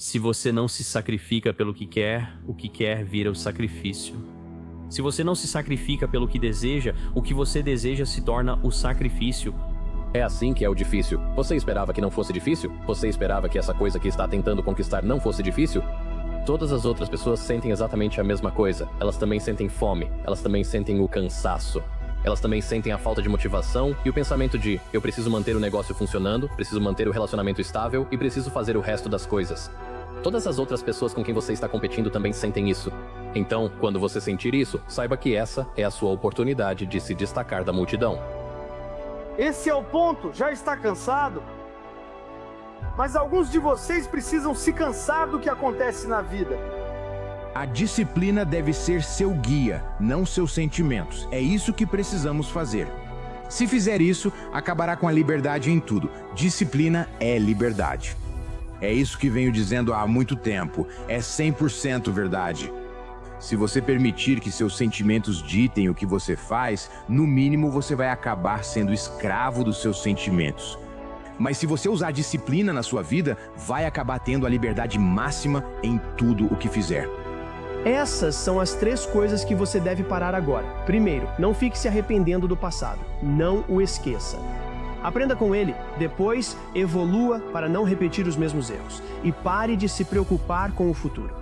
Se você não se sacrifica pelo que quer, o que quer vira o sacrifício. Se você não se sacrifica pelo que deseja, o que você deseja se torna o sacrifício. É assim que é o difícil. Você esperava que não fosse difícil? Você esperava que essa coisa que está tentando conquistar não fosse difícil? Todas as outras pessoas sentem exatamente a mesma coisa. Elas também sentem fome, elas também sentem o cansaço. Elas também sentem a falta de motivação e o pensamento de eu preciso manter o negócio funcionando, preciso manter o relacionamento estável e preciso fazer o resto das coisas. Todas as outras pessoas com quem você está competindo também sentem isso. Então, quando você sentir isso, saiba que essa é a sua oportunidade de se destacar da multidão. Esse é o ponto, já está cansado? Mas alguns de vocês precisam se cansar do que acontece na vida. A disciplina deve ser seu guia, não seus sentimentos. É isso que precisamos fazer. Se fizer isso, acabará com a liberdade em tudo. Disciplina é liberdade. É isso que venho dizendo há muito tempo. É 100% verdade. Se você permitir que seus sentimentos ditem o que você faz, no mínimo você vai acabar sendo escravo dos seus sentimentos. Mas se você usar disciplina na sua vida, vai acabar tendo a liberdade máxima em tudo o que fizer. Essas são as 3 coisas que você deve parar agora. Primeiro, não fique se arrependendo do passado. Não o esqueça. Aprenda com ele. Depois, evolua para não repetir os mesmos erros. E pare de se preocupar com o futuro.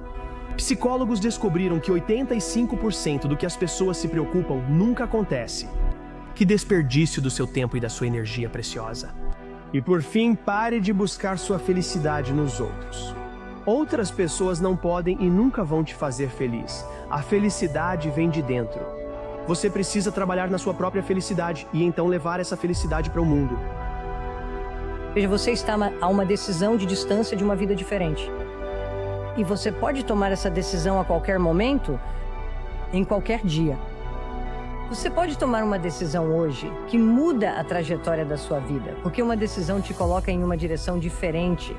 Psicólogos descobriram que 85% do que as pessoas se preocupam nunca acontece. Que desperdício do seu tempo e da sua energia preciosa. E por fim, pare de buscar sua felicidade nos outros. Outras pessoas não podem e nunca vão te fazer feliz. A felicidade vem de dentro. Você precisa trabalhar na sua própria felicidade e então levar essa felicidade para o mundo. Veja, você está a uma decisão de distância de uma vida diferente. E você pode tomar essa decisão a qualquer momento, em qualquer dia. Você pode tomar uma decisão hoje que muda a trajetória da sua vida, porque uma decisão te coloca em uma direção diferente.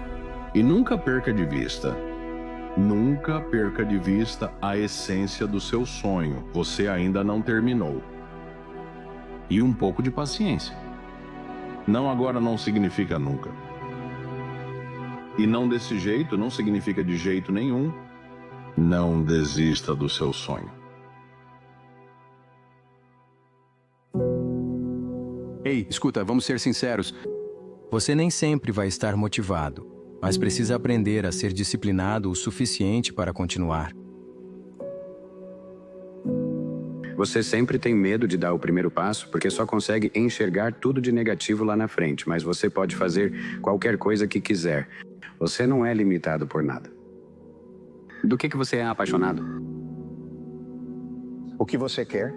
E nunca perca de vista a essência do seu sonho. Você ainda não terminou. E um pouco de paciência. Não agora não significa nunca. E não desse jeito não significa de jeito nenhum. Não desista do seu sonho. Ei, escuta, vamos ser sinceros. Você nem sempre vai estar motivado, mas precisa aprender a ser disciplinado o suficiente para continuar. Você sempre tem medo de dar o primeiro passo porque só consegue enxergar tudo de negativo lá na frente, mas você pode fazer qualquer coisa que quiser. Você não é limitado por nada. Do que você é apaixonado? O que você quer?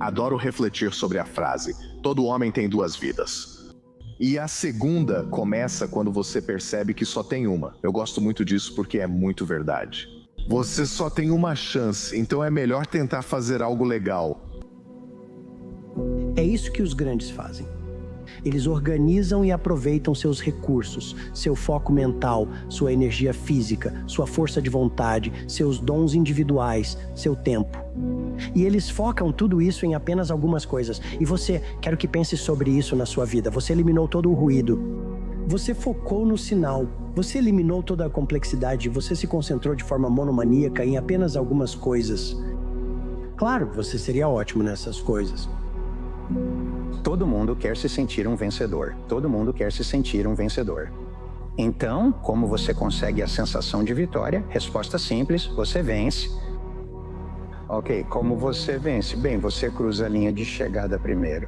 Adoro refletir sobre a frase: todo homem tem 2 vidas. E a segunda começa quando você percebe que só tem uma. Eu gosto muito disso porque é muito verdade. Você só tem uma chance, então é melhor tentar fazer algo legal. É isso que os grandes fazem. Eles organizam e aproveitam seus recursos, seu foco mental, sua energia física, sua força de vontade, seus dons individuais, seu tempo. E eles focam tudo isso em apenas algumas coisas. E você, quero que pense sobre isso na sua vida. Você eliminou todo o ruído. Você focou no sinal. Você eliminou toda a complexidade. Você se concentrou de forma monomaníaca em apenas algumas coisas. Claro, você seria ótimo nessas coisas. Todo mundo quer se sentir um vencedor. Todo mundo quer se sentir um vencedor. Então, como você consegue a sensação de vitória? Resposta simples: você vence. Ok, como você vence? Bem, você cruza a linha de chegada primeiro.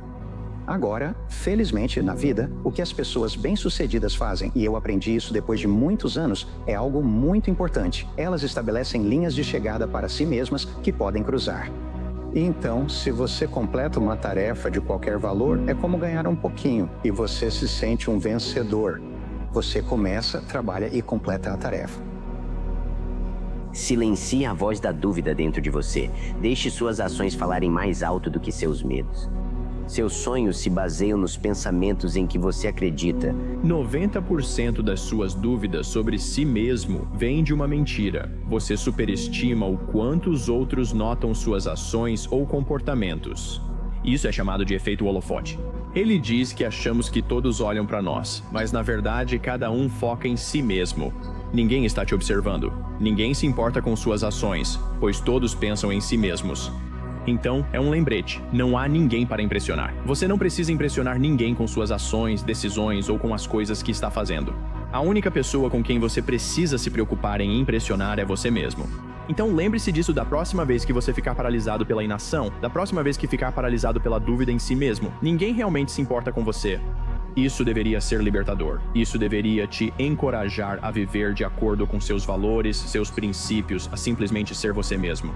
Agora, felizmente, na vida, o que as pessoas bem-sucedidas fazem, e eu aprendi isso depois de muitos anos, é algo muito importante. Elas estabelecem linhas de chegada para si mesmas que podem cruzar. Então, se você completa uma tarefa de qualquer valor, é como ganhar um pouquinho, e você se sente um vencedor. Você começa, trabalha e completa a tarefa. Silencie a voz da dúvida dentro de você. Deixe suas ações falarem mais alto do que seus medos. Seus sonhos se baseiam nos pensamentos em que você acredita. 90% das suas dúvidas sobre si mesmo vêm de uma mentira. Você superestima o quanto os outros notam suas ações ou comportamentos. Isso é chamado de efeito holofote. Ele diz que achamos que todos olham para nós, mas na verdade cada um foca em si mesmo. Ninguém está te observando. Ninguém se importa com suas ações, pois todos pensam em si mesmos. Então, é um lembrete. Não há ninguém para impressionar. Você não precisa impressionar ninguém com suas ações, decisões ou com as coisas que está fazendo. A única pessoa com quem você precisa se preocupar em impressionar é você mesmo. Então lembre-se disso da próxima vez que você ficar paralisado pela inação, da próxima vez que ficar paralisado pela dúvida em si mesmo. Ninguém realmente se importa com você. Isso deveria ser libertador. Isso deveria te encorajar a viver de acordo com seus valores, seus princípios, a simplesmente ser você mesmo.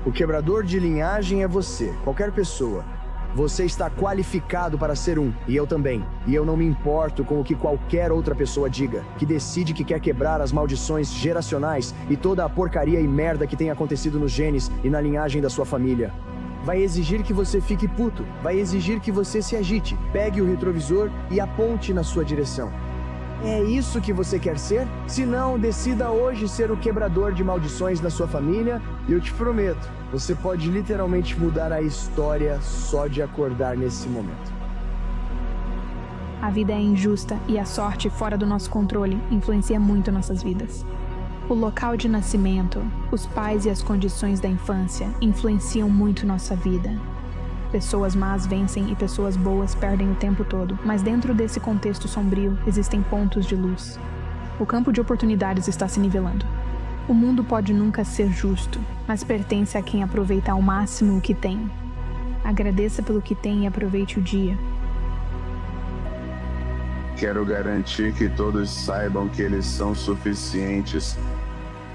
O quebrador de linhagem é você, qualquer pessoa. Você está qualificado para ser um, e eu também. E eu não me importo com o que qualquer outra pessoa diga, que decide que quer quebrar as maldições geracionais e toda a porcaria e merda que tem acontecido nos genes e na linhagem da sua família. Vai exigir que você fique puto, vai exigir que você se agite, pegue o retrovisor e aponte na sua direção. É isso que você quer ser? Se não, decida hoje ser o quebrador de maldições da sua família e eu te prometo, você pode literalmente mudar a história só de acordar nesse momento. A vida é injusta e a sorte fora do nosso controle influencia muito nossas vidas. O local de nascimento, os pais e as condições da infância influenciam muito nossa vida. Pessoas más vencem e pessoas boas perdem o tempo todo, mas dentro desse contexto sombrio existem pontos de luz. O campo de oportunidades está se nivelando. O mundo pode nunca ser justo, mas pertence a quem aproveita ao máximo o que tem. Agradeça pelo que tem e aproveite o dia. Quero garantir que todos saibam que eles são suficientes.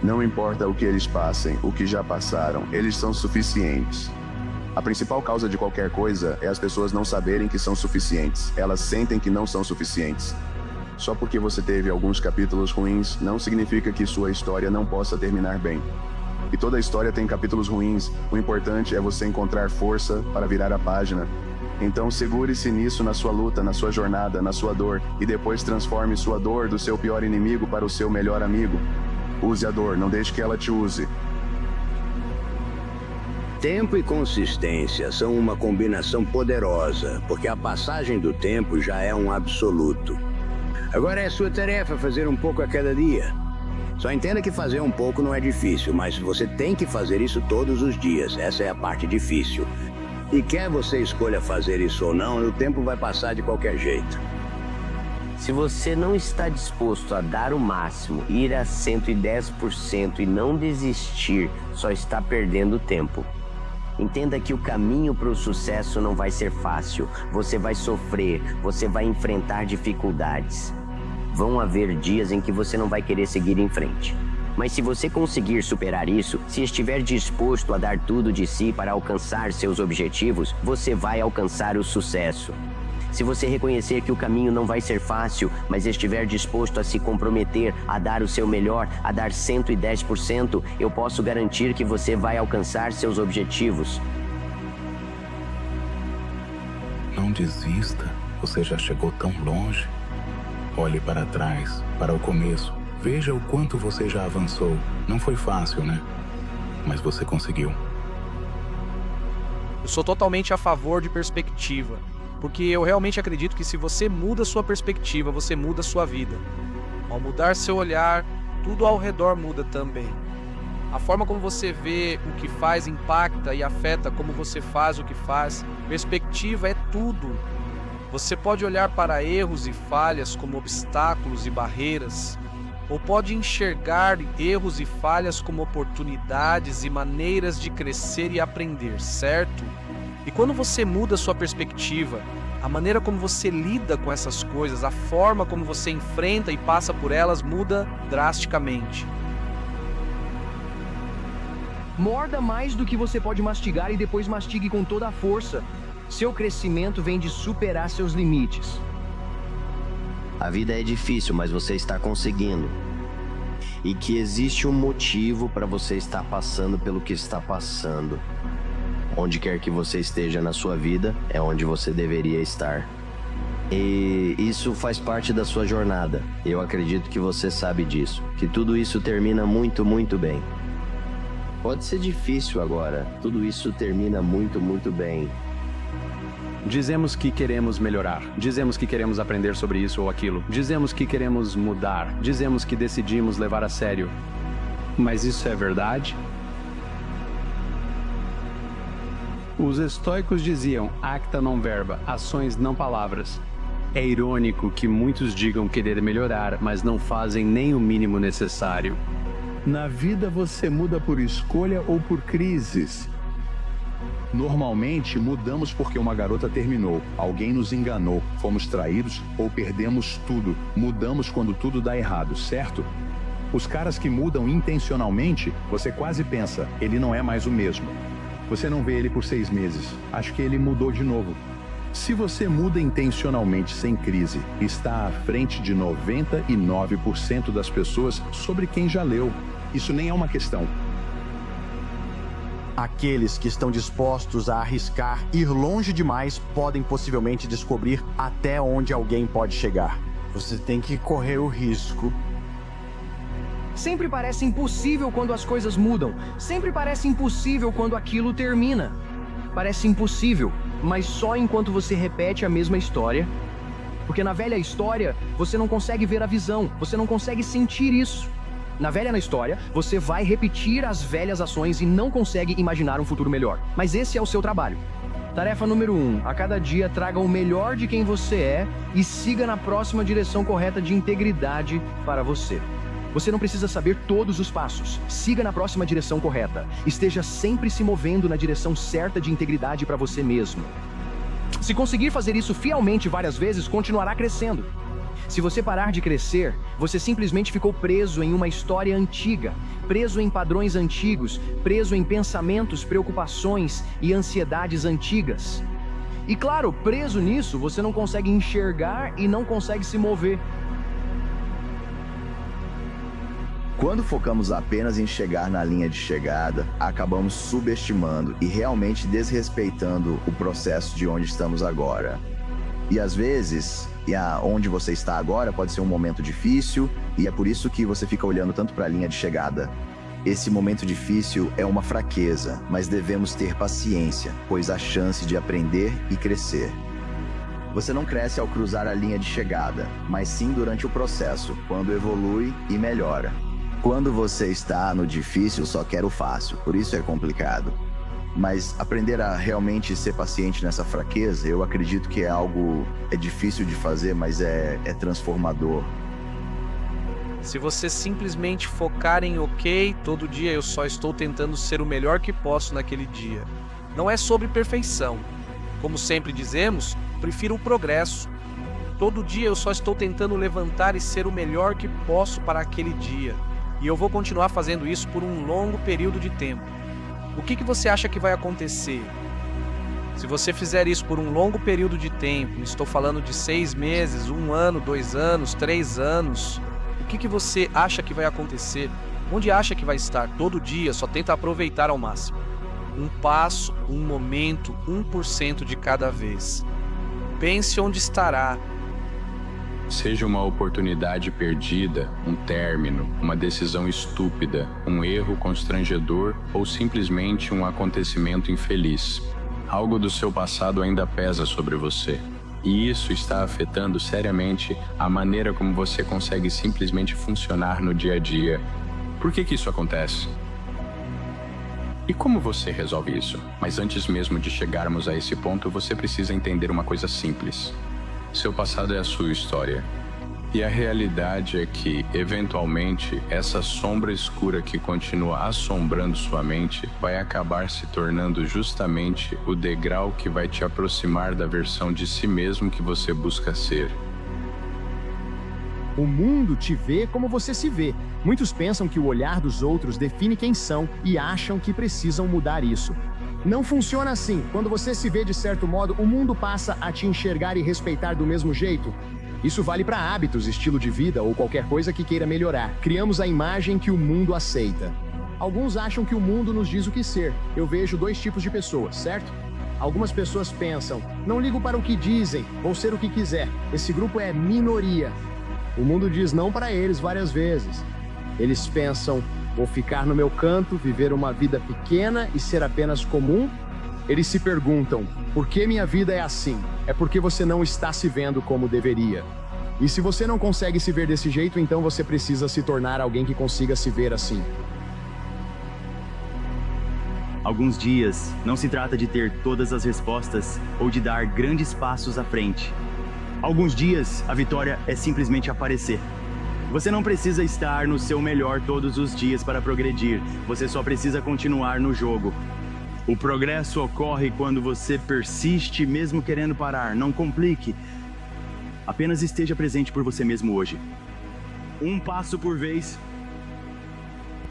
Não importa o que eles passem, o que já passaram, eles são suficientes. A principal causa de qualquer coisa é as pessoas não saberem que são suficientes. Elas sentem que não são suficientes. Só porque você teve alguns capítulos ruins, não significa que sua história não possa terminar bem. E toda história tem capítulos ruins. O importante é você encontrar força para virar a página. Então segure-se nisso na sua luta, na sua jornada, na sua dor, e depois transforme sua dor do seu pior inimigo para o seu melhor amigo. Use a dor, não deixe que ela te use. Tempo e consistência são uma combinação poderosa, porque a passagem do tempo já é um absoluto. Agora é sua tarefa fazer um pouco a cada dia. Só entenda que fazer um pouco não é difícil, mas você tem que fazer isso todos os dias. Essa é a parte difícil. E quer você escolha fazer isso ou não, o tempo vai passar de qualquer jeito. Se você não está disposto a dar o máximo, ir a 110% e não desistir, só está perdendo tempo. Entenda que o caminho para o sucesso não vai ser fácil. Você vai sofrer, você vai enfrentar dificuldades. Vão haver dias em que você não vai querer seguir em frente. Mas se você conseguir superar isso, se estiver disposto a dar tudo de si para alcançar seus objetivos, você vai alcançar o sucesso. Se você reconhecer que o caminho não vai ser fácil, mas estiver disposto a se comprometer, a dar o seu melhor, a dar 110%, eu posso garantir que você vai alcançar seus objetivos. Não desista, você já chegou tão longe. Olhe para trás, para o começo. Veja o quanto você já avançou. Não foi fácil, né? Mas você conseguiu. Eu sou totalmente a favor de perspectiva. Porque eu realmente acredito que se você muda sua perspectiva, você muda sua vida. Ao mudar seu olhar, tudo ao redor muda também. A forma como você vê o que faz impacta e afeta como você faz o que faz. Perspectiva é tudo. Você pode olhar para erros e falhas como obstáculos e barreiras, ou pode enxergar erros e falhas como oportunidades e maneiras de crescer e aprender, certo? E quando você muda sua perspectiva, a maneira como você lida com essas coisas, a forma como você enfrenta e passa por elas muda drasticamente. Morda mais do que você pode mastigar e depois mastigue com toda a força. Seu crescimento vem de superar seus limites. A vida é difícil, mas você está conseguindo. E que existe um motivo para você estar passando pelo que está passando. Onde quer que você esteja na sua vida, é onde você deveria estar. E isso faz parte da sua jornada. Eu acredito que você sabe disso. Que tudo isso termina muito, muito bem. Pode ser difícil agora. Tudo isso termina muito bem. Dizemos que queremos melhorar. Dizemos que queremos aprender sobre isso ou aquilo. Dizemos que queremos mudar. Dizemos que decidimos levar a sério. Mas isso é verdade? Os estoicos diziam acta non verba, ações não palavras. É irônico que muitos digam querer melhorar, mas não fazem nem o mínimo necessário. Na vida você muda por escolha ou por crises. Normalmente mudamos porque uma garota terminou, alguém nos enganou, fomos traídos ou perdemos tudo. Mudamos quando tudo dá errado, certo? Os caras que mudam intencionalmente, você quase pensa, ele não é mais o mesmo. Você não vê ele por 6 meses. Acho que ele mudou de novo. Se você muda intencionalmente sem crise, está à frente de 99% das pessoas sobre quem já leu. Isso nem é uma questão. Aqueles que estão dispostos a arriscar, ir longe demais, podem possivelmente descobrir até onde alguém pode chegar. Você tem que correr o risco. Sempre parece impossível quando as coisas mudam. Sempre parece impossível quando aquilo termina. Parece impossível, mas só enquanto você repete a mesma história. Porque na velha história, você não consegue ver a visão, você não consegue sentir isso. Na história, você vai repetir as velhas ações e não consegue imaginar um futuro melhor. Mas esse é o seu trabalho. Tarefa número 1. A cada dia traga o melhor de quem você é e siga na próxima direção correta de integridade para você. Você não precisa saber todos os passos. Siga na próxima direção correta. Esteja sempre se movendo na direção certa de integridade para você mesmo. Se conseguir fazer isso fielmente várias vezes, continuará crescendo. Se você parar de crescer, você simplesmente ficou preso em uma história antiga, preso em padrões antigos, preso em pensamentos, preocupações e ansiedades antigas. E claro, preso nisso, você não consegue enxergar e não consegue se mover. Quando focamos apenas em chegar na linha de chegada, acabamos subestimando e realmente desrespeitando o processo de onde estamos agora. E às vezes, onde você está agora pode ser um momento difícil, e é por isso que você fica olhando tanto para a linha de chegada. Esse momento difícil é uma fraqueza, mas devemos ter paciência, pois há chance de aprender e crescer. Você não cresce ao cruzar a linha de chegada, mas sim durante o processo, quando evolui e melhora. Quando você está no difícil, só quer o fácil, por isso é complicado. Mas aprender a realmente ser paciente nessa fraqueza, eu acredito que é difícil de fazer, mas é transformador. Se você simplesmente focar em ok, todo dia eu só estou tentando ser o melhor que posso naquele dia. Não é sobre perfeição. Como sempre dizemos, prefiro o progresso. Todo dia eu só estou tentando levantar e ser o melhor que posso para aquele dia. E eu vou continuar fazendo isso por um longo período de tempo. O que você acha que vai acontecer? Se você fizer isso por um longo período de tempo, estou falando de 6 meses, 1 ano, 2 anos, 3 anos, o que você acha que vai acontecer? Onde acha que vai estar? Todo dia, só tenta aproveitar ao máximo. Um passo, um momento, 1% de cada vez. Pense onde estará. Seja uma oportunidade perdida, um término, uma decisão estúpida, um erro constrangedor ou simplesmente um acontecimento infeliz. Algo do seu passado ainda pesa sobre você. E isso está afetando seriamente a maneira como você consegue simplesmente funcionar no dia a dia. Por que isso acontece? E como você resolve isso? Mas antes mesmo de chegarmos a esse ponto, você precisa entender uma coisa simples. Seu passado é a sua história. E a realidade é que, eventualmente, essa sombra escura que continua assombrando sua mente vai acabar se tornando justamente o degrau que vai te aproximar da versão de si mesmo que você busca ser. O mundo te vê como você se vê. Muitos pensam que o olhar dos outros define quem são e acham que precisam mudar isso. Não funciona assim. Quando você se vê de certo modo, o mundo passa a te enxergar e respeitar do mesmo jeito. Isso vale para hábitos, estilo de vida ou qualquer coisa que queira melhorar. Criamos a imagem que o mundo aceita. Alguns acham que o mundo nos diz o que ser. Eu vejo 2 tipos de pessoas, certo? Algumas pessoas pensam, não ligo para o que dizem, vou ser o que quiser. Esse grupo é minoria. O mundo diz não para eles várias vezes. Eles pensam, Vou ficar no meu canto, viver uma vida pequena e ser apenas comum? Eles se perguntam, por que minha vida é assim? É porque você não está se vendo como deveria. E se você não consegue se ver desse jeito, então você precisa se tornar alguém que consiga se ver assim. Alguns dias, não se trata de ter todas as respostas ou de dar grandes passos à frente. Alguns dias, a vitória é simplesmente aparecer. Você não precisa estar no seu melhor todos os dias para progredir. Você só precisa continuar no jogo. O progresso ocorre quando você persiste mesmo querendo parar. Não complique. Apenas esteja presente por você mesmo hoje. Um passo por vez.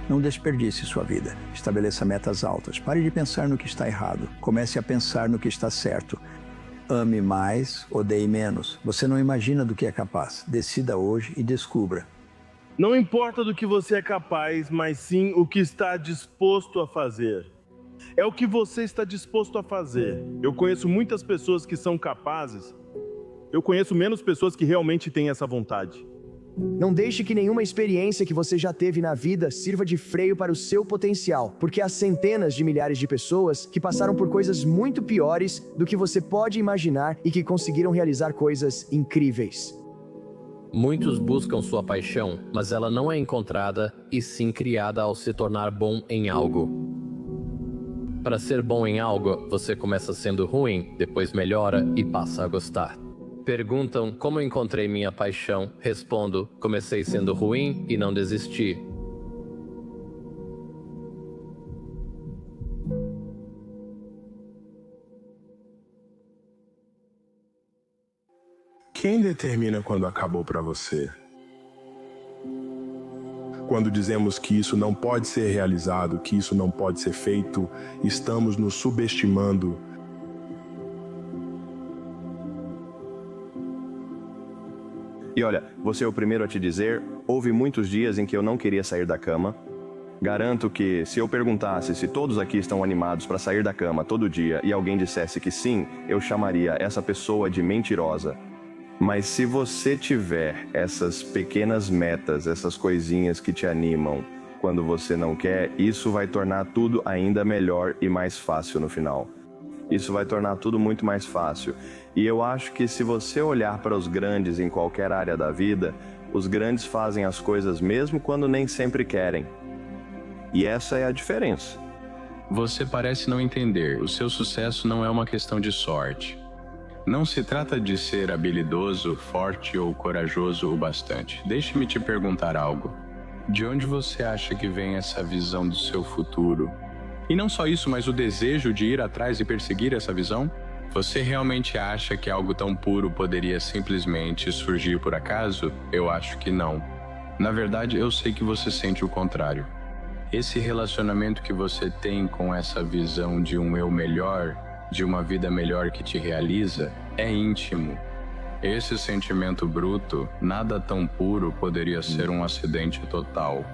Não desperdice sua vida. Estabeleça metas altas. Pare de pensar no que está errado. Comece a pensar no que está certo. Ame mais, odeie menos. Você não imagina do que é capaz. Decida hoje e descubra. Não importa do que você é capaz, mas sim o que está disposto a fazer. É o que você está disposto a fazer. Eu conheço muitas pessoas que são capazes. Eu conheço menos pessoas que realmente têm essa vontade. Não deixe que nenhuma experiência que você já teve na vida sirva de freio para o seu potencial, porque há centenas de milhares de pessoas que passaram por coisas muito piores do que você pode imaginar e que conseguiram realizar coisas incríveis. Muitos buscam sua paixão, mas ela não é encontrada e sim criada ao se tornar bom em algo. Para ser bom em algo, você começa sendo ruim, depois melhora e passa a gostar. Perguntam como eu encontrei minha paixão. Respondo, comecei sendo ruim e não desisti. Quem determina quando acabou para você? Quando dizemos que isso não pode ser realizado, que isso não pode ser feito, estamos nos subestimando. E olha, vou ser o primeiro a te dizer, houve muitos dias em que eu não queria sair da cama. Garanto que se eu perguntasse se todos aqui estão animados para sair da cama todo dia e alguém dissesse que sim, eu chamaria essa pessoa de mentirosa. Mas se você tiver essas pequenas metas, essas coisinhas que te animam quando você não quer, isso vai tornar tudo ainda melhor e mais fácil no final. Isso vai tornar tudo muito mais fácil. E eu acho que se você olhar para os grandes em qualquer área da vida, os grandes fazem as coisas mesmo quando nem sempre querem. E essa é a diferença. Você parece não entender. O seu sucesso não é uma questão de sorte. Não se trata de ser habilidoso, forte ou corajoso o bastante. Deixe-me te perguntar algo. De onde você acha que vem essa visão do seu futuro? E não só isso, mas o desejo de ir atrás e perseguir essa visão? Você realmente acha que algo tão puro poderia simplesmente surgir por acaso? Eu acho que não. Na verdade, eu sei que você sente o contrário. Esse relacionamento que você tem com essa visão de um eu melhor, de uma vida melhor que te realiza, é íntimo. Esse sentimento bruto, nada tão puro poderia ser um acidente total.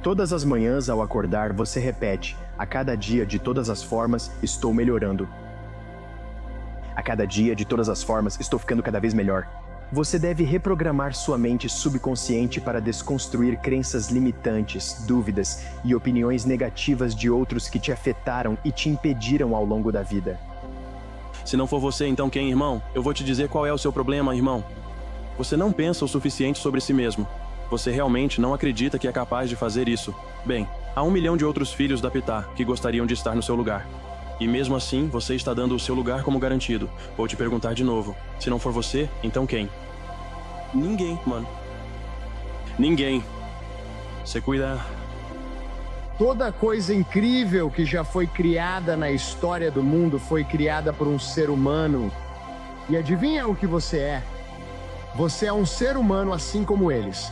Todas as manhãs, ao acordar, você repete: a cada dia, de todas as formas, estou melhorando. A cada dia, de todas as formas, estou ficando cada vez melhor. Você deve reprogramar sua mente subconsciente para desconstruir crenças limitantes, dúvidas e opiniões negativas de outros que te afetaram e te impediram ao longo da vida. Se não for você, então quem, irmão? Eu vou te dizer qual é o seu problema, irmão. Você não pensa o suficiente sobre si mesmo. Você realmente não acredita que é capaz de fazer isso. Bem, há 1 milhão de outros filhos da Pitá que gostariam de estar no seu lugar. E mesmo assim, você está dando o seu lugar como garantido. Vou te perguntar de novo. Se não for você, então quem? Ninguém, mano. Ninguém. Você cuida... Toda coisa incrível que já foi criada na história do mundo foi criada por um ser humano. E adivinha o que você é? Você é um ser humano assim como eles.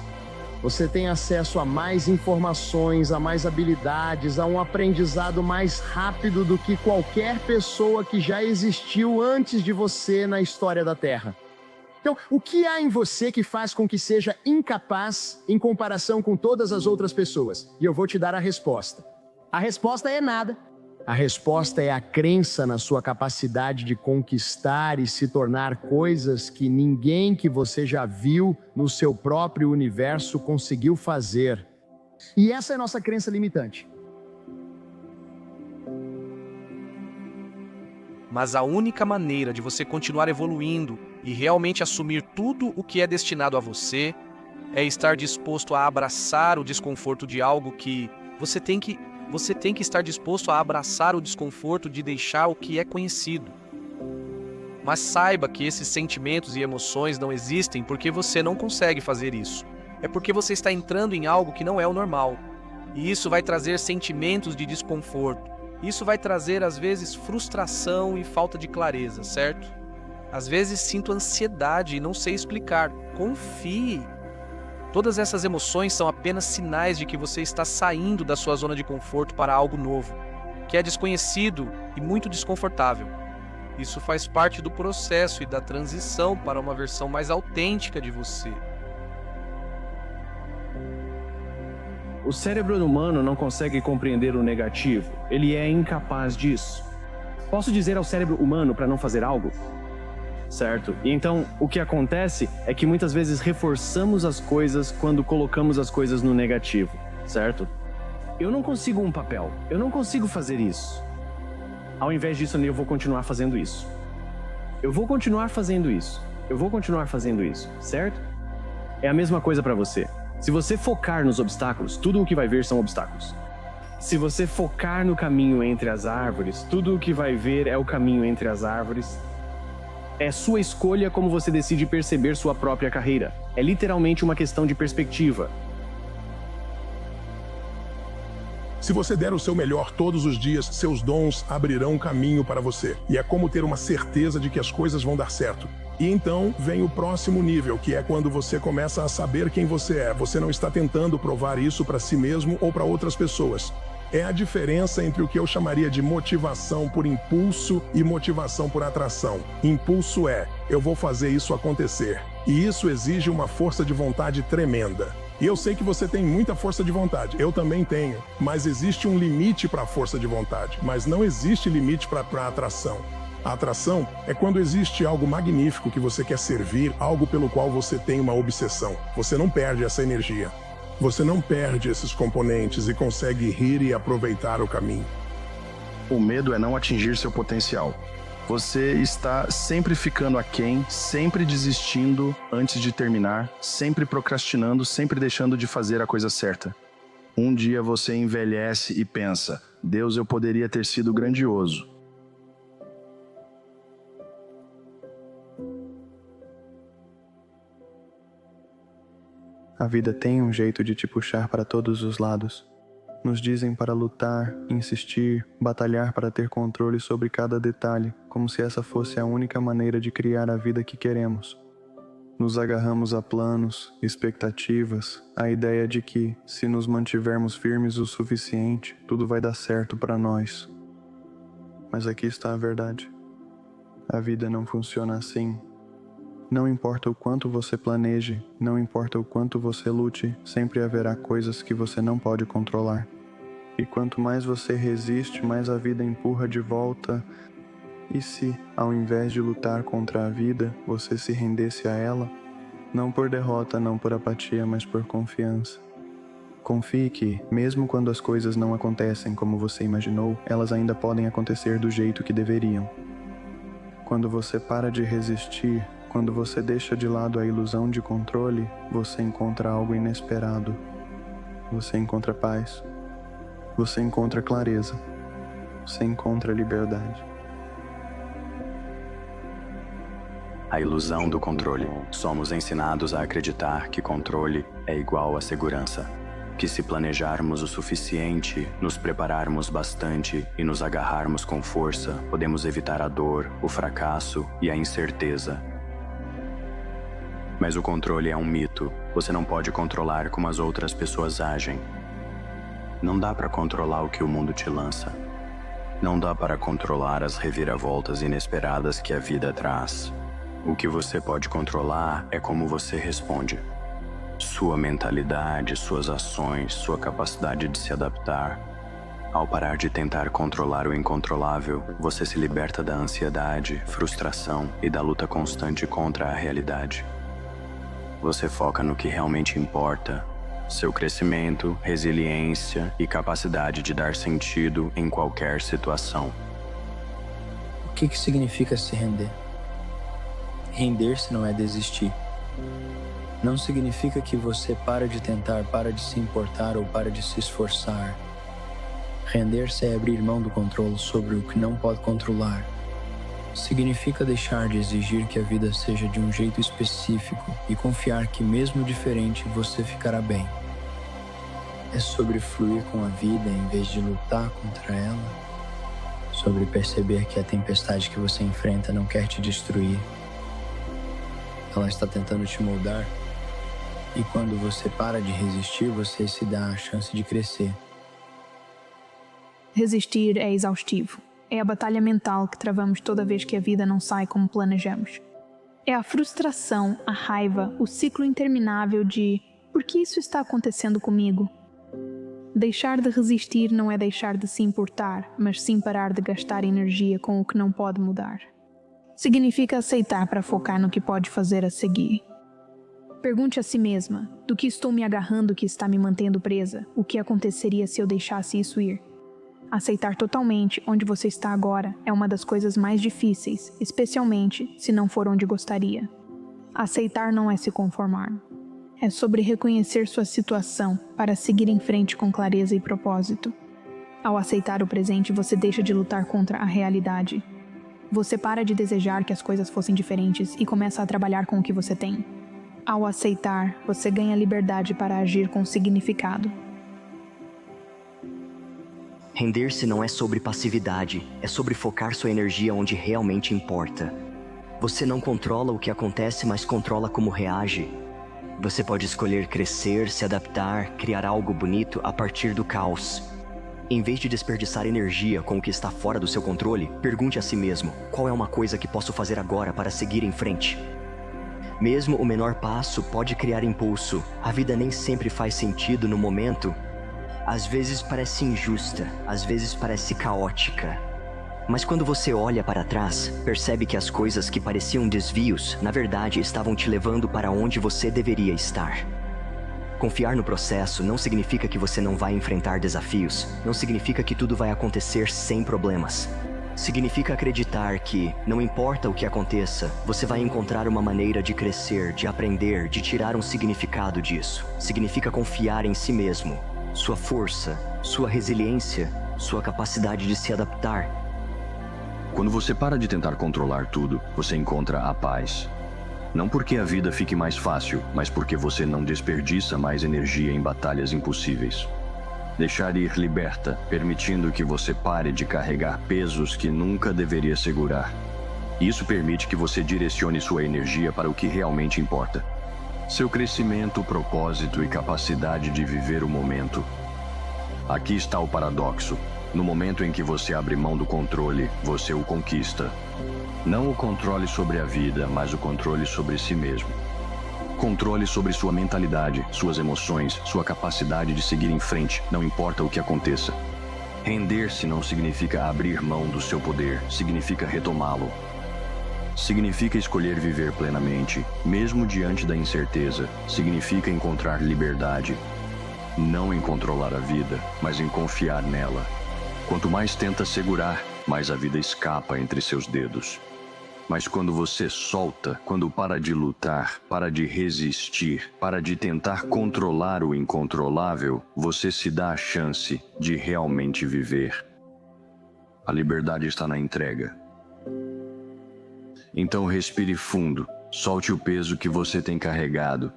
Você tem acesso a mais informações, a mais habilidades, a um aprendizado mais rápido do que qualquer pessoa que já existiu antes de você na história da Terra. Então, o que há em você que faz com que seja incapaz em comparação com todas as outras pessoas? E eu vou te dar a resposta. A resposta é nada. A resposta é a crença na sua capacidade de conquistar e se tornar coisas que ninguém que você já viu no seu próprio universo conseguiu fazer. E essa é a nossa crença limitante. Mas a única maneira de você continuar evoluindo e realmente assumir tudo o que é destinado a você é estar disposto a abraçar o desconforto de algo que você tem que estar disposto a abraçar o desconforto de deixar o que é conhecido. Mas saiba que esses sentimentos e emoções não existem porque você não consegue fazer isso. É porque você está entrando em algo que não é o normal. E isso vai trazer sentimentos de desconforto. Isso vai trazer, às vezes, frustração e falta de clareza, certo? Às vezes sinto ansiedade e não sei explicar. Confie. Todas essas emoções são apenas sinais de que você está saindo da sua zona de conforto para algo novo, que é desconhecido e muito desconfortável. Isso faz parte do processo e da transição para uma versão mais autêntica de você. O cérebro humano não consegue compreender o negativo. Ele é incapaz disso. Posso dizer ao cérebro humano para não fazer algo? Certo? E então, o que acontece é que muitas vezes reforçamos as coisas quando colocamos as coisas no negativo, certo? Eu não consigo um papel. Eu não consigo fazer isso. Ao invés disso, eu vou continuar fazendo isso. Eu vou continuar fazendo isso. Eu vou continuar fazendo isso, certo? É a mesma coisa para você. Se você focar nos obstáculos, tudo o que vai ver são obstáculos. Se você focar no caminho entre as árvores, tudo o que vai ver é o caminho entre as árvores. É sua escolha como você decide perceber sua própria carreira. É literalmente uma questão de perspectiva. Se você der o seu melhor todos os dias, seus dons abrirão um caminho para você. E é como ter uma certeza de que as coisas vão dar certo. E então vem o próximo nível, que é quando você começa a saber quem você é. Você não está tentando provar isso para si mesmo ou para outras pessoas. É a diferença entre o que eu chamaria de motivação por impulso e motivação por atração. Impulso é, eu vou fazer isso acontecer. E isso exige uma força de vontade tremenda. E eu sei que você tem muita força de vontade, eu também tenho. Mas existe um limite para a força de vontade, mas não existe limite para a atração. A atração é quando existe algo magnífico que você quer servir, algo pelo qual você tem uma obsessão. Você não perde essa energia. Você não perde esses componentes e consegue rir e aproveitar o caminho. O medo é não atingir seu potencial. Você está sempre ficando aquém, sempre desistindo antes de terminar, sempre procrastinando, sempre deixando de fazer a coisa certa. Um dia você envelhece e pensa, Deus, eu poderia ter sido grandioso. A vida tem um jeito de te puxar para todos os lados. Nos dizem para lutar, insistir, batalhar para ter controle sobre cada detalhe, como se essa fosse a única maneira de criar a vida que queremos. Nos agarramos a planos, expectativas, a ideia de que, se nos mantivermos firmes o suficiente, tudo vai dar certo para nós. Mas aqui está a verdade. A vida não funciona assim. Não importa o quanto você planeje, não importa o quanto você lute, sempre haverá coisas que você não pode controlar. E quanto mais você resiste, mais a vida empurra de volta. E se, ao invés de lutar contra a vida, você se rendesse a ela? Não por derrota, não por apatia, mas por confiança. Confie que, mesmo quando as coisas não acontecem como você imaginou, elas ainda podem acontecer do jeito que deveriam. Quando você para de resistir, quando você deixa de lado a ilusão de controle, você encontra algo inesperado. Você encontra paz. Você encontra clareza. Você encontra liberdade. A ilusão do controle. Somos ensinados a acreditar que controle é igual a segurança. Que se planejarmos o suficiente, nos prepararmos bastante e nos agarrarmos com força, podemos evitar a dor, o fracasso e a incerteza. Mas o controle é um mito. Você não pode controlar como as outras pessoas agem. Não dá para controlar o que o mundo te lança. Não dá para controlar as reviravoltas inesperadas que a vida traz. O que você pode controlar é como você responde. Sua mentalidade, suas ações, sua capacidade de se adaptar. Ao parar de tentar controlar o incontrolável, você se liberta da ansiedade, frustração e da luta constante contra a realidade. Você foca no que realmente importa, seu crescimento, resiliência e capacidade de dar sentido em qualquer situação. O que significa se render? Render-se não é desistir. Não significa que você para de tentar, para de se importar ou para de se esforçar. Render-se é abrir mão do controle sobre o que não pode controlar. Significa deixar de exigir que a vida seja de um jeito específico e confiar que, mesmo diferente, você ficará bem. É sobre fluir com a vida em vez de lutar contra ela. Sobre perceber que a tempestade que você enfrenta não quer te destruir. Ela está tentando te moldar. E quando você para de resistir, você se dá a chance de crescer. Resistir é exaustivo. É a batalha mental que travamos toda vez que a vida não sai como planejamos. É a frustração, a raiva, o ciclo interminável de por que isso está acontecendo comigo? Deixar de resistir não é deixar de se importar, mas sim parar de gastar energia com o que não pode mudar. Significa aceitar para focar no que pode fazer a seguir. Pergunte a si mesma, do que estou me agarrando que está me mantendo presa? O que aconteceria se eu deixasse isso ir? Aceitar totalmente onde você está agora é uma das coisas mais difíceis, especialmente se não for onde gostaria. Aceitar não é se conformar. É sobre reconhecer sua situação para seguir em frente com clareza e propósito. Ao aceitar o presente, você deixa de lutar contra a realidade. Você para de desejar que as coisas fossem diferentes e começa a trabalhar com o que você tem. Ao aceitar, você ganha liberdade para agir com significado. Render-se não é sobre passividade, é sobre focar sua energia onde realmente importa. Você não controla o que acontece, mas controla como reage. Você pode escolher crescer, se adaptar, criar algo bonito a partir do caos. Em vez de desperdiçar energia com o que está fora do seu controle, pergunte a si mesmo, qual é uma coisa que posso fazer agora para seguir em frente? Mesmo o menor passo pode criar impulso. A vida nem sempre faz sentido no momento. Às vezes parece injusta, às vezes parece caótica. Mas quando você olha para trás, percebe que as coisas que pareciam desvios, na verdade, estavam te levando para onde você deveria estar. Confiar no processo não significa que você não vai enfrentar desafios, não significa que tudo vai acontecer sem problemas. Significa acreditar que, não importa o que aconteça, você vai encontrar uma maneira de crescer, de aprender, de tirar um significado disso. Significa confiar em si mesmo. Sua força, sua resiliência, sua capacidade de se adaptar. Quando você para de tentar controlar tudo, você encontra a paz. Não porque a vida fique mais fácil, mas porque você não desperdiça mais energia em batalhas impossíveis. Deixar ir liberta, permitindo que você pare de carregar pesos que nunca deveria segurar. Isso permite que você direcione sua energia para o que realmente importa. Seu crescimento, propósito e capacidade de viver o momento. Aqui está o paradoxo. No momento em que você abre mão do controle, você o conquista. Não o controle sobre a vida, mas o controle sobre si mesmo. Controle sobre sua mentalidade, suas emoções, sua capacidade de seguir em frente, não importa o que aconteça. Render-se não significa abrir mão do seu poder, significa retomá-lo. Significa escolher viver plenamente, mesmo diante da incerteza. Significa encontrar liberdade. Não em controlar a vida, mas em confiar nela. Quanto mais tenta segurar, mais a vida escapa entre seus dedos. Mas quando você solta, quando para de lutar, para de resistir, para de tentar controlar o incontrolável, você se dá a chance de realmente viver. A liberdade está na entrega. Então respire fundo, solte o peso que você tem carregado.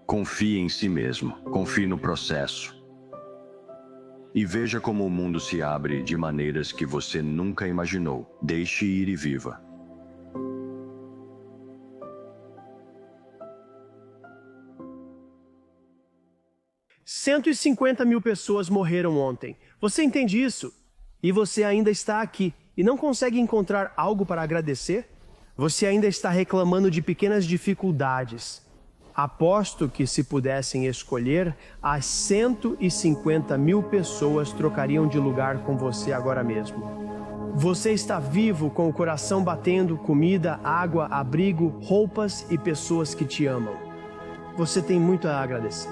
Confie em si mesmo, confie no processo. E veja como o mundo se abre de maneiras que você nunca imaginou. Deixe ir e viva. $150.000 pessoas morreram ontem. Você entende isso? E você ainda está aqui e não consegue encontrar algo para agradecer? Você ainda está reclamando de pequenas dificuldades. Aposto que se pudessem escolher, as 150 mil pessoas trocariam de lugar com você agora mesmo. Você está vivo com o coração batendo, comida, água, abrigo, roupas e pessoas que te amam. Você tem muito a agradecer.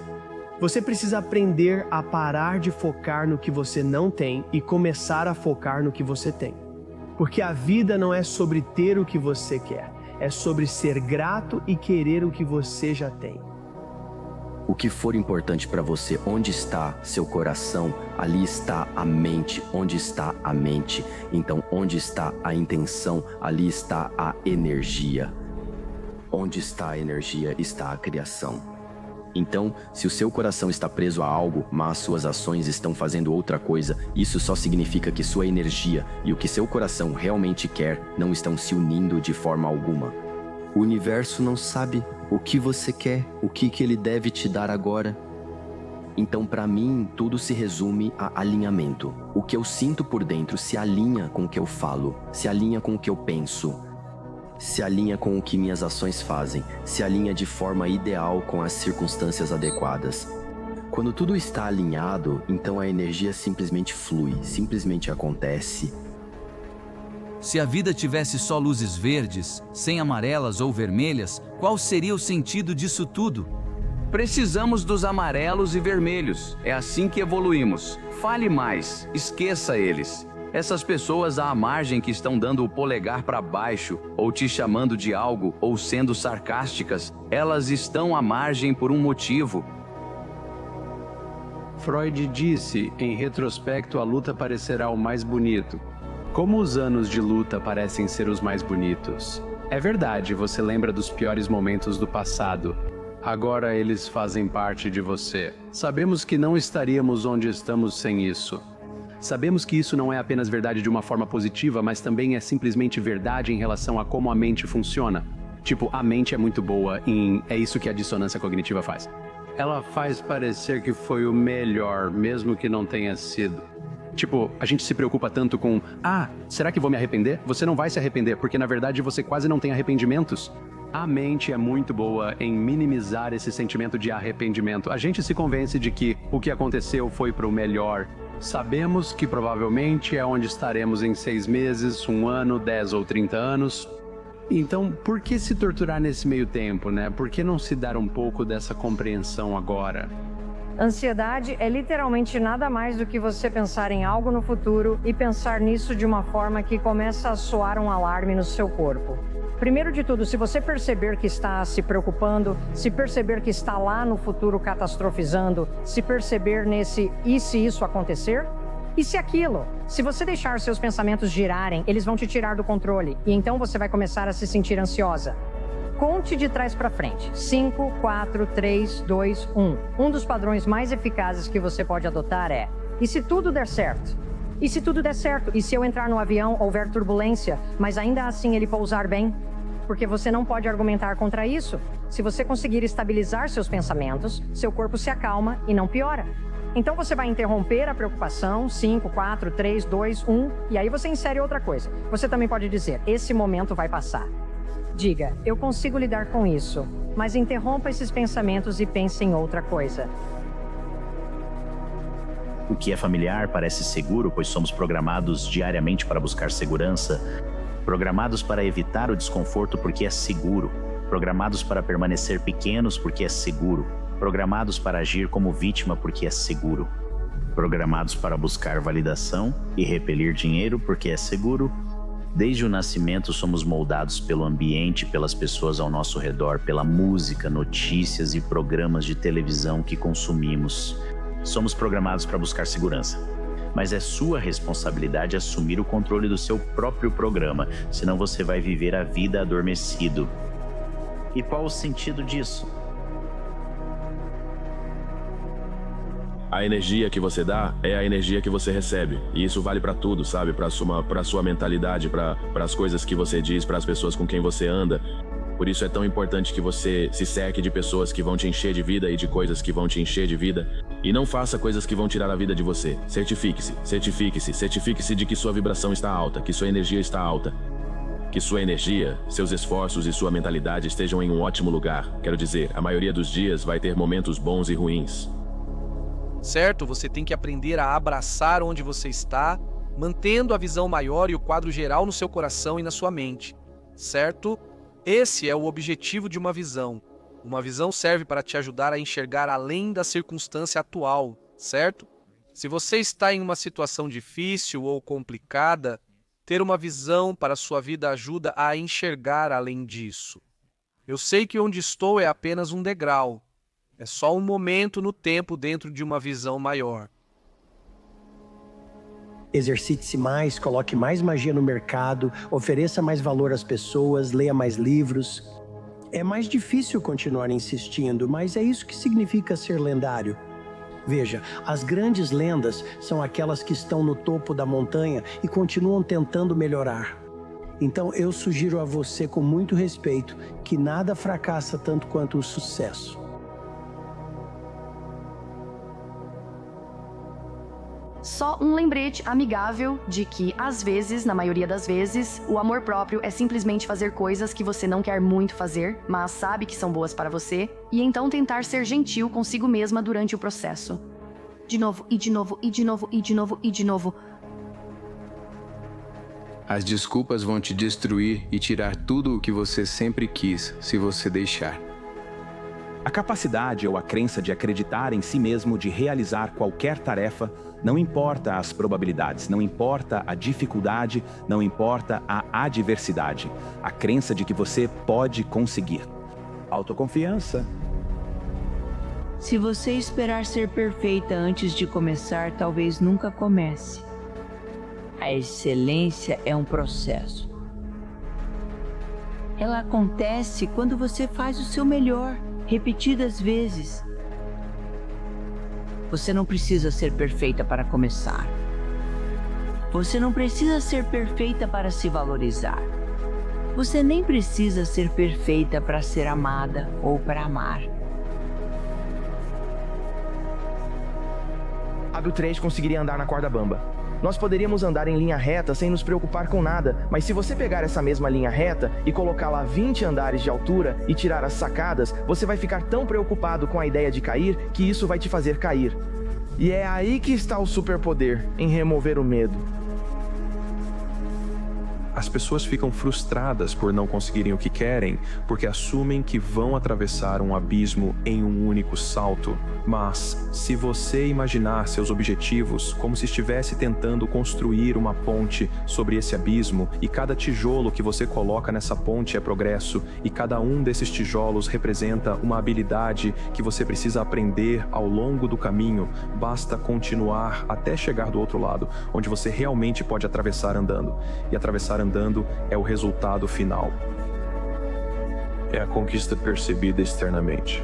Você precisa aprender a parar de focar no que você não tem e começar a focar no que você tem. Porque a vida não é sobre ter o que você quer. É sobre ser grato e querer o que você já tem. O que for importante para você, onde está seu coração, ali está a mente. Onde está a mente? Então, onde está a intenção, ali está a energia. Onde está a energia, está a criação. Então, se o seu coração está preso a algo, mas suas ações estão fazendo outra coisa, isso só significa que sua energia e o que seu coração realmente quer não estão se unindo de forma alguma. O universo não sabe o que você quer, o que ele deve te dar agora. Então, para mim, tudo se resume a alinhamento. O que eu sinto por dentro se alinha com o que eu falo, se alinha com o que eu penso. Se alinha com o que minhas ações fazem, se alinha de forma ideal com as circunstâncias adequadas. Quando tudo está alinhado, então a energia simplesmente flui, simplesmente acontece. Se a vida tivesse só luzes verdes, sem amarelas ou vermelhas, qual seria o sentido disso tudo? Precisamos dos amarelos e vermelhos. É assim que evoluímos. Fale mais, esqueça eles. Essas pessoas à margem que estão dando o polegar para baixo, ou te chamando de algo, ou sendo sarcásticas, elas estão à margem por um motivo. Freud disse, em retrospecto, a luta parecerá o mais bonito. Como os anos de luta parecem ser os mais bonitos. É verdade, você lembra dos piores momentos do passado. Agora eles fazem parte de você. Sabemos que não estaríamos onde estamos sem isso. Sabemos que isso não é apenas verdade de uma forma positiva, mas também é simplesmente verdade em relação a como a mente funciona. Tipo, a mente é muito boa em... É isso que a dissonância cognitiva faz. Ela faz parecer que foi o melhor, mesmo que não tenha sido. Tipo, a gente se preocupa tanto com... será que vou me arrepender? Você não vai se arrepender, porque na verdade você quase não tem arrependimentos. A mente é muito boa em minimizar esse sentimento de arrependimento. A gente se convence de que o que aconteceu foi pro melhor. Sabemos que provavelmente é onde estaremos em 6 meses, 1 ano, 10 ou 30 anos. Então, por que se torturar nesse meio tempo, né? Por que não se dar um pouco dessa compreensão agora? Ansiedade é literalmente nada mais do que você pensar em algo no futuro e pensar nisso de uma forma que começa a soar um alarme no seu corpo. Primeiro de tudo, se você perceber que está se preocupando, se perceber que está lá no futuro catastrofizando, se perceber nesse e se isso acontecer? E se aquilo? Se você deixar seus pensamentos girarem, eles vão te tirar do controle e então você vai começar a se sentir ansiosa. Conte de trás para frente. 5, 4, 3, 2, 1. Um dos padrões mais eficazes que você pode adotar é: e se tudo der certo? E se tudo der certo? E se eu entrar no avião, houver turbulência, mas ainda assim ele pousar bem? Porque você não pode argumentar contra isso. Se você conseguir estabilizar seus pensamentos, seu corpo se acalma e não piora. Então você vai interromper a preocupação, 5, 4, 3, 2, 1, e aí você insere outra coisa. Você também pode dizer: esse momento vai passar. Diga: eu consigo lidar com isso, mas interrompa esses pensamentos e pense em outra coisa. O que é familiar parece seguro, pois somos programados diariamente para buscar segurança. Programados para evitar o desconforto porque é seguro. Programados para permanecer pequenos porque é seguro. Programados para agir como vítima porque é seguro. Programados para buscar validação e repelir dinheiro porque é seguro. Desde o nascimento somos moldados pelo ambiente, pelas pessoas ao nosso redor, pela música, notícias e programas de televisão que consumimos. Somos programados para buscar segurança. Mas é sua responsabilidade assumir o controle do seu próprio programa, senão você vai viver a vida adormecido. E qual o sentido disso? A energia que você dá é a energia que você recebe. E isso vale pra tudo, sabe? Pra sua mentalidade, para as coisas que você diz, para as pessoas com quem você anda. Por isso é tão importante que você se cerque de pessoas que vão te encher de vida e de coisas que vão te encher de vida. E não faça coisas que vão tirar a vida de você. Certifique-se, certifique-se, certifique-se de que sua vibração está alta, que sua energia está alta. Que sua energia, seus esforços e sua mentalidade estejam em um ótimo lugar. Quero dizer, a maioria dos dias vai ter momentos bons e ruins. Certo? Você tem que aprender a abraçar onde você está, mantendo a visão maior e o quadro geral no seu coração e na sua mente. Certo? Esse é o objetivo de uma visão. Uma visão serve para te ajudar a enxergar além da circunstância atual, certo? Se você está em uma situação difícil ou complicada, ter uma visão para a sua vida ajuda a enxergar além disso. Eu sei que onde estou é apenas um degrau. É só um momento no tempo dentro de uma visão maior. Exercite-se mais, coloque mais magia no mercado, ofereça mais valor às pessoas, leia mais livros. É mais difícil continuar insistindo, mas é isso que significa ser lendário. Veja, as grandes lendas são aquelas que estão no topo da montanha e continuam tentando melhorar. Então eu sugiro a você com muito respeito que nada fracassa tanto quanto o sucesso. Só um lembrete amigável de que, às vezes, na maioria das vezes, o amor próprio é simplesmente fazer coisas que você não quer muito fazer, mas sabe que são boas para você, e então tentar ser gentil consigo mesma durante o processo. De novo, e de novo, e de novo, e de novo, e de novo. As desculpas vão te destruir e tirar tudo o que você sempre quis, se você deixar. A capacidade ou a crença de acreditar em si mesmo, de realizar qualquer tarefa, não importa as probabilidades, não importa a dificuldade, não importa a adversidade. A crença de que você pode conseguir. Autoconfiança. Se você esperar ser perfeita antes de começar, talvez nunca comece. A excelência é um processo. Ela acontece quando você faz o seu melhor, repetidas vezes. Você não precisa ser perfeita para começar. Você não precisa ser perfeita para se valorizar. Você nem precisa ser perfeita para ser amada ou para amar. Hábil 3 conseguiria andar na corda bamba. Nós poderíamos andar em linha reta sem nos preocupar com nada, mas se você pegar essa mesma linha reta e colocá-la a 20 andares de altura e tirar as sacadas, você vai ficar tão preocupado com a ideia de cair que isso vai te fazer cair. E é aí que está o superpoder, em remover o medo. As pessoas ficam frustradas por não conseguirem o que querem, porque assumem que vão atravessar um abismo em um único salto. Mas, se você imaginar seus objetivos como se estivesse tentando construir uma ponte sobre esse abismo, e cada tijolo que você coloca nessa ponte é progresso, e cada um desses tijolos representa uma habilidade que você precisa aprender ao longo do caminho, basta continuar até chegar do outro lado, onde você realmente pode atravessar andando. E atravessar andando é o resultado final. É a conquista percebida externamente.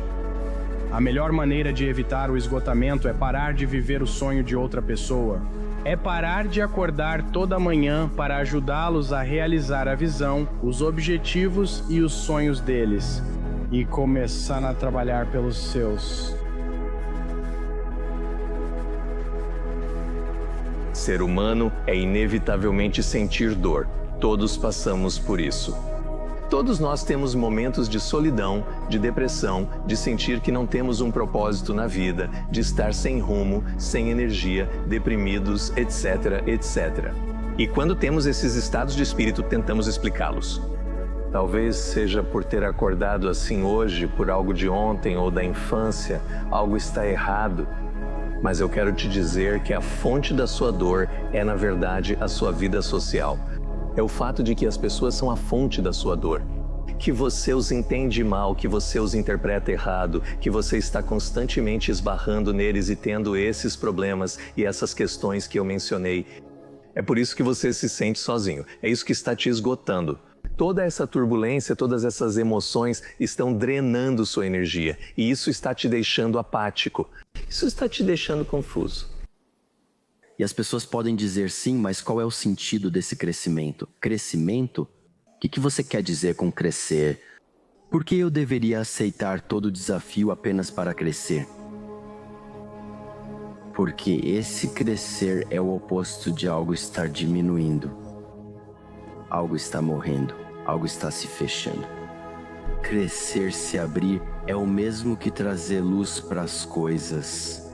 A melhor maneira de evitar o esgotamento é parar de viver o sonho de outra pessoa. É parar de acordar toda manhã para ajudá-los a realizar a visão, os objetivos e os sonhos deles. E começar a trabalhar pelos seus. Ser humano é inevitavelmente sentir dor. Todos passamos por isso. Todos nós temos momentos de solidão, de depressão, de sentir que não temos um propósito na vida, de estar sem rumo, sem energia, deprimidos, etc, etc. E quando temos esses estados de espírito, tentamos explicá-los. Talvez seja por ter acordado assim hoje, por algo de ontem ou da infância, algo está errado. Mas eu quero te dizer que a fonte da sua dor é, na verdade, a sua vida social. É o fato de que as pessoas são a fonte da sua dor. Que você os entende mal, que você os interpreta errado, que você está constantemente esbarrando neles e tendo esses problemas e essas questões que eu mencionei. É por isso que você se sente sozinho. É isso que está te esgotando. Toda essa turbulência, todas essas emoções estão drenando sua energia. E isso está te deixando apático. Isso está te deixando confuso. E as pessoas podem dizer sim, mas qual é o sentido desse crescimento? Crescimento? O que você quer dizer com crescer? Por que eu deveria aceitar todo desafio apenas para crescer? Porque esse crescer é o oposto de algo estar diminuindo. algo está morrendo, algo está se fechando. Crescer, se abrir, é o mesmo que trazer luz para as coisas.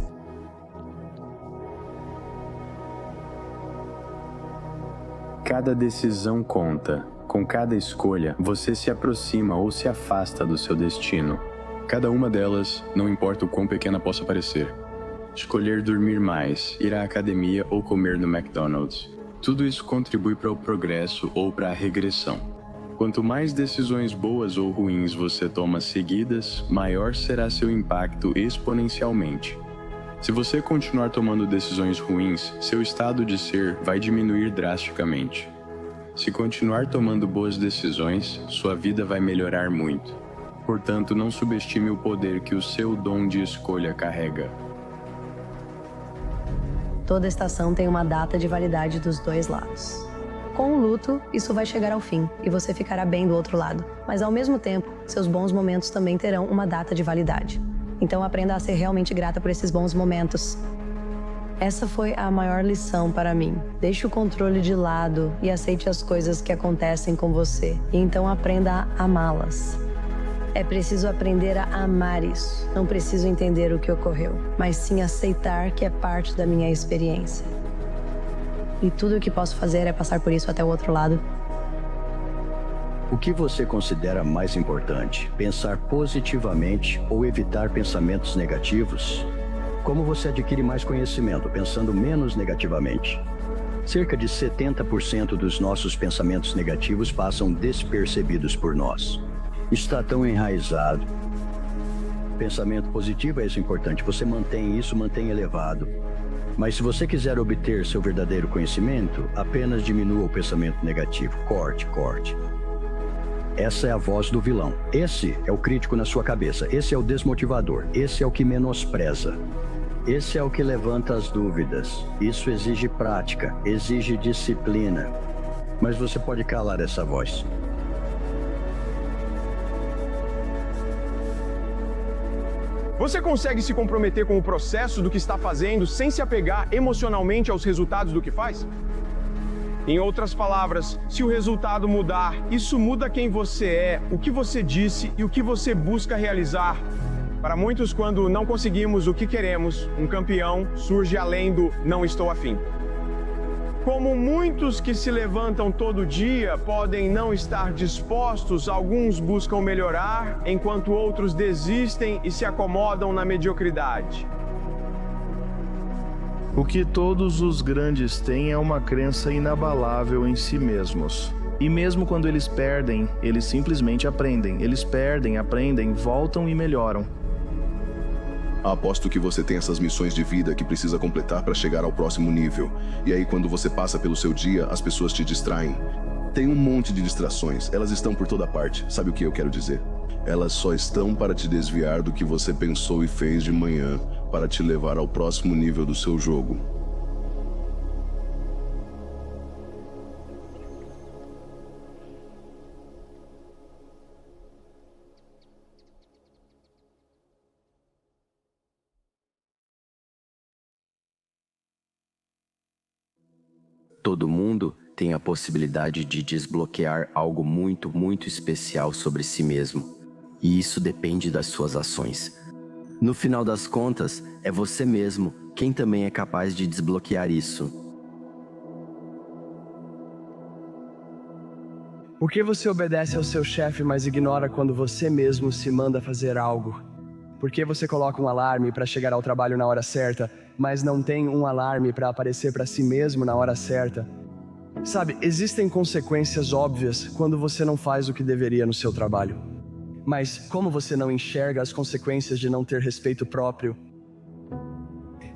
Cada decisão conta. Com cada escolha, você se aproxima ou se afasta do seu destino. Cada uma delas, não importa o quão pequena possa parecer. Escolher dormir mais, ir à academia ou comer no McDonald's. Tudo isso contribui para o progresso ou para a regressão. Quanto mais decisões boas ou ruins você toma seguidas, maior será seu impacto exponencialmente. Se você continuar tomando decisões ruins, seu estado de ser vai diminuir drasticamente. Se continuar tomando boas decisões, sua vida vai melhorar muito. Portanto, não subestime o poder que o seu dom de escolha carrega. Toda estação tem uma data de validade dos dois lados. Com o luto, isso vai chegar ao fim e você ficará bem do outro lado. Mas ao mesmo tempo, seus bons momentos também terão uma data de validade. Então aprenda a ser realmente grata por esses bons momentos. Essa foi a maior lição para mim. Deixe o controle de lado e aceite as coisas que acontecem com você. E então aprenda a amá-las. É preciso aprender a amar isso. Não preciso entender o que ocorreu, mas sim aceitar que é parte da minha experiência. E tudo o que posso fazer é passar por isso até o outro lado. O que você considera mais importante? Pensar positivamente ou evitar pensamentos negativos? Como você adquire mais conhecimento pensando menos negativamente? Cerca de 70% dos nossos pensamentos negativos passam despercebidos por nós. Está tão enraizado. Pensamento positivo é isso importante. Você mantém isso, mantém elevado. Mas se você quiser obter seu verdadeiro conhecimento, apenas diminua o pensamento negativo. Corte. Essa é a voz do vilão. Esse é o crítico na sua cabeça. Esse é o desmotivador. Esse é o que menospreza. Esse é o que levanta as dúvidas. Isso exige prática, exige disciplina. Mas você pode calar essa voz. Você consegue se comprometer com o processo do que está fazendo sem se apegar emocionalmente aos resultados do que faz? Em outras palavras, se o resultado mudar, isso muda quem você é, o que você disse e o que você busca realizar. Para muitos, quando não conseguimos o que queremos, um campeão surge além do não estou afim. Como muitos que se levantam todo dia podem não estar dispostos, alguns buscam melhorar, enquanto outros desistem e se acomodam na mediocridade. O que todos os grandes têm é uma crença inabalável em si mesmos. E mesmo quando eles perdem, eles simplesmente aprendem. Eles perdem, aprendem, voltam e melhoram. Aposto que você tem essas missões de vida que precisa completar para chegar ao próximo nível. E aí, quando você passa pelo seu dia, as pessoas te distraem. Tem um monte de distrações, elas estão por toda parte. Sabe o que eu quero dizer? Elas só estão para te desviar do que você pensou e fez de manhã, para te levar ao próximo nível do seu jogo. Todo mundo tem a possibilidade de desbloquear algo muito, muito especial sobre si mesmo. E isso depende das suas ações. No final das contas, é você mesmo quem também é capaz de desbloquear isso. Por que você obedece ao seu chefe, mas ignora quando você mesmo se manda fazer algo? Por que você coloca um alarme para chegar ao trabalho na hora certa, mas não tem um alarme para aparecer para si mesmo na hora certa? Sabe, existem consequências óbvias quando você não faz o que deveria no seu trabalho. Mas como você não enxerga as consequências de não ter respeito próprio?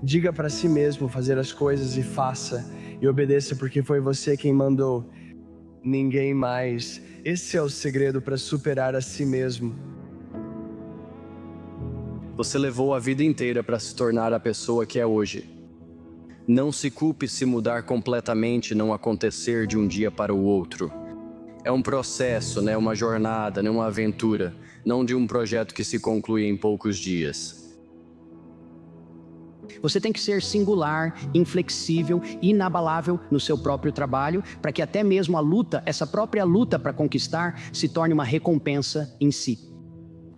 Diga para si mesmo fazer as coisas e faça, e obedeça porque foi você quem mandou. Ninguém mais. Esse é o segredo para superar a si mesmo. Você levou a vida inteira para se tornar a pessoa que é hoje. Não se culpe se mudar completamente não acontecer de um dia para o outro. É um processo, né? Uma jornada, né? Uma aventura, não de um projeto que se conclui em poucos dias. Você tem que ser singular, inflexível e inabalável no seu próprio trabalho, para que até mesmo a luta, essa própria luta para conquistar, se torne uma recompensa em si.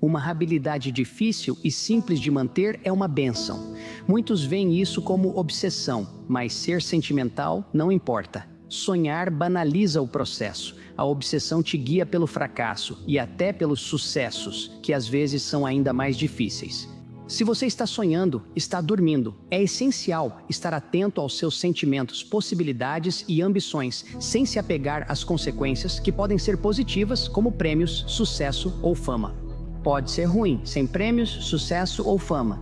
Uma habilidade difícil e simples de manter é uma bênção. Muitos veem isso como obsessão, mas ser sentimental não importa. Sonhar banaliza o processo. A obsessão te guia pelo fracasso e até pelos sucessos, que às vezes são ainda mais difíceis. Se você está sonhando, está dormindo. É essencial estar atento aos seus sentimentos, possibilidades e ambições, sem se apegar às consequências que podem ser positivas, como prêmios, sucesso ou fama. Pode ser ruim, sem prêmios, sucesso ou fama.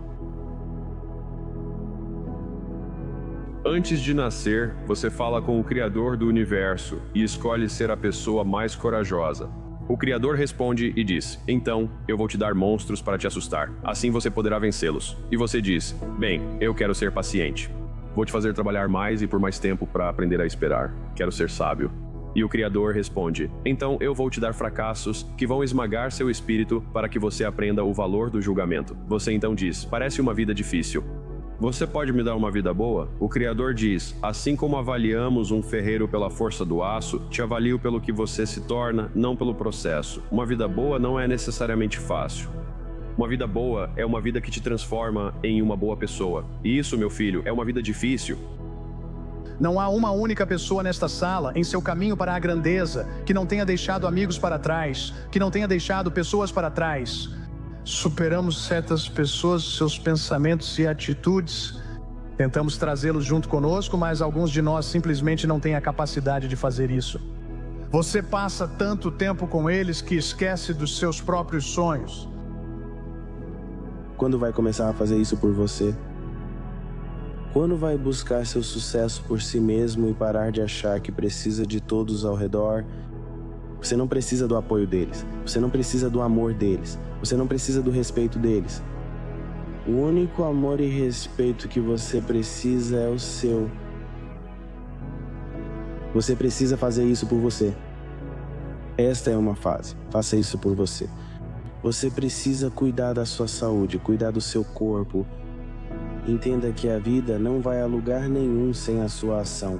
Antes de nascer, você fala com o Criador do Universo e escolhe ser a pessoa mais corajosa. O Criador responde e diz: então, eu vou te dar monstros para te assustar. Assim você poderá vencê-los. E você diz: bem, eu quero ser paciente. Vou te fazer trabalhar mais e por mais tempo para aprender a esperar. Quero ser sábio. E o Criador responde: então eu vou te dar fracassos que vão esmagar seu espírito para que você aprenda o valor do julgamento. Você então diz: parece uma vida difícil. Você pode me dar uma vida boa? O Criador diz: assim como avaliamos um ferreiro pela força do aço, te avalio pelo que você se torna, não pelo processo. Uma vida boa não é necessariamente fácil. Uma vida boa é uma vida que te transforma em uma boa pessoa. E isso, meu filho, é uma vida difícil. Não há uma única pessoa nesta sala, em seu caminho para a grandeza, que não tenha deixado amigos para trás, que não tenha deixado pessoas para trás. Superamos certas pessoas, seus pensamentos e atitudes. Tentamos trazê-los junto conosco, mas alguns de nós simplesmente não têm a capacidade de fazer isso. Você passa tanto tempo com eles que esquece dos seus próprios sonhos. Quando vai começar a fazer isso por você? Quando vai buscar seu sucesso por si mesmo e parar de achar que precisa de todos ao redor? Você não precisa do apoio deles. Você não precisa do amor deles. Você não precisa do respeito deles. O único amor e respeito que você precisa é o seu. Você precisa fazer isso por você. Esta é uma fase. Faça isso por você. Você precisa cuidar da sua saúde, cuidar do seu corpo. Entenda que a vida não vai a lugar nenhum sem a sua ação.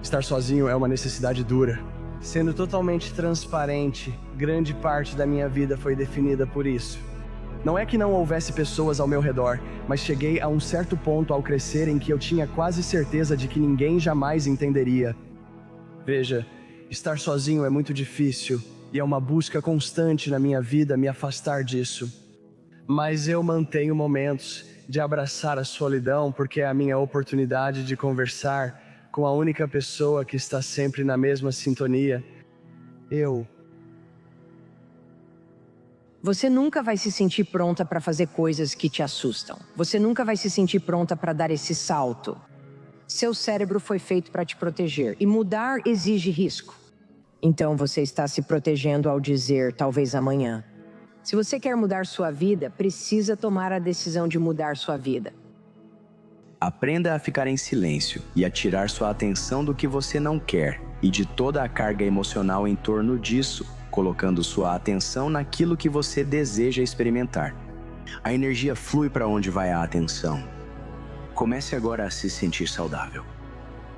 Estar sozinho é uma necessidade dura. Sendo totalmente transparente, grande parte da minha vida foi definida por isso. Não é que não houvesse pessoas ao meu redor, mas cheguei a um certo ponto ao crescer em que eu tinha quase certeza de que ninguém jamais entenderia. Veja, estar sozinho é muito difícil e é uma busca constante na minha vida me afastar disso. Mas eu mantenho momentos de abraçar a solidão porque é a minha oportunidade de conversar com a única pessoa que está sempre na mesma sintonia, eu. Você nunca vai se sentir pronta para fazer coisas que te assustam. Você nunca vai se sentir pronta para dar esse salto. Seu cérebro foi feito para te proteger e mudar exige risco. Então você está se protegendo ao dizer talvez amanhã. Se você quer mudar sua vida, precisa tomar a decisão de mudar sua vida. Aprenda a ficar em silêncio e a tirar sua atenção do que você não quer e de toda a carga emocional em torno disso, colocando sua atenção naquilo que você deseja experimentar. A energia flui para onde vai a atenção. Comece agora a se sentir saudável.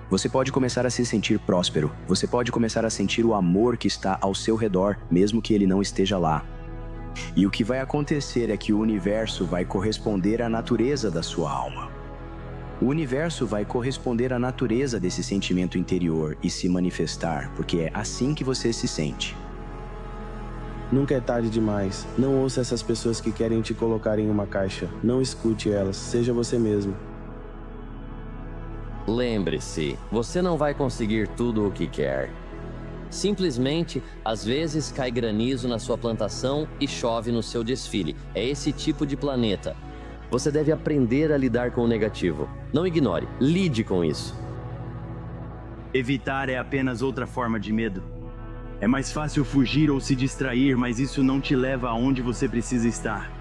Você pode começar a se sentir próspero. Você pode começar a sentir o amor que está ao seu redor, mesmo que ele não esteja lá. E o que vai acontecer é que o universo vai corresponder à natureza da sua alma. O universo vai corresponder à natureza desse sentimento interior e se manifestar, porque é assim que você se sente. Nunca é tarde demais. Não ouça essas pessoas que querem te colocar em uma caixa. Não escute elas. Seja você mesmo. Lembre-se, você não vai conseguir tudo o que quer. Simplesmente, às vezes cai granizo na sua plantação e chove no seu desfile. É esse tipo de planeta. Você deve aprender a lidar com o negativo. Não ignore, lide com isso. Evitar é apenas outra forma de medo. É mais fácil fugir ou se distrair, mas isso não te leva aonde você precisa estar.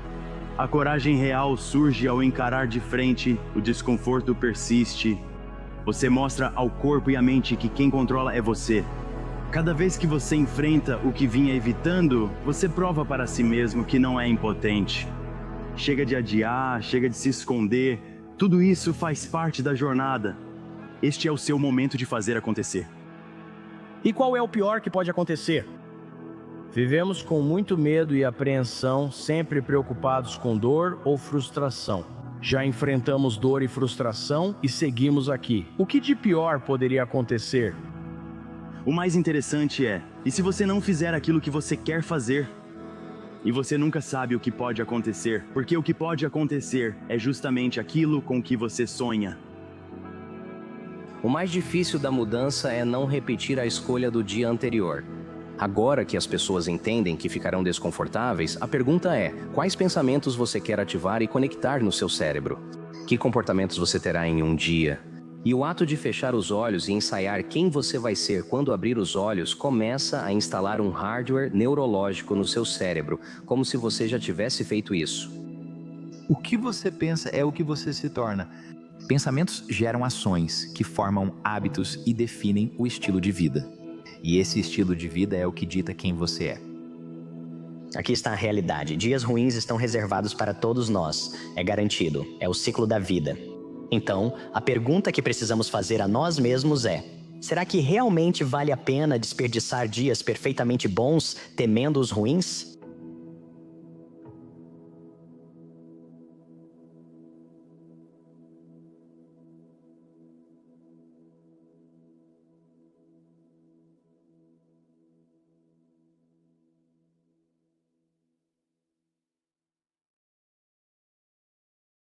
A coragem real surge ao encarar de frente, o desconforto persiste. Você mostra ao corpo e à mente que quem controla é você. Cada vez que você enfrenta o que vinha evitando, você prova para si mesmo que não é impotente. Chega de adiar, chega de se esconder. Tudo isso faz parte da jornada. Este é o seu momento de fazer acontecer. E qual é o pior que pode acontecer? Vivemos com muito medo e apreensão, sempre preocupados com dor ou frustração. Já enfrentamos dor e frustração e seguimos aqui. O que de pior poderia acontecer? O mais interessante é, e se você não fizer aquilo que você quer fazer? E você nunca sabe o que pode acontecer, porque o que pode acontecer é justamente aquilo com que você sonha. O mais difícil da mudança é não repetir a escolha do dia anterior. Agora que as pessoas entendem que ficarão desconfortáveis, a pergunta é: quais pensamentos você quer ativar e conectar no seu cérebro? Que comportamentos você terá em um dia? E o ato de fechar os olhos e ensaiar quem você vai ser quando abrir os olhos começa a instalar um hardware neurológico no seu cérebro, como se você já tivesse feito isso. O que você pensa é o que você se torna. Pensamentos geram ações, que formam hábitos e definem o estilo de vida. E esse estilo de vida é o que dita quem você é. Aqui está a realidade. Dias ruins estão reservados para todos nós. É garantido. É o ciclo da vida. Então, a pergunta que precisamos fazer a nós mesmos é: será que realmente vale a pena desperdiçar dias perfeitamente bons temendo os ruins?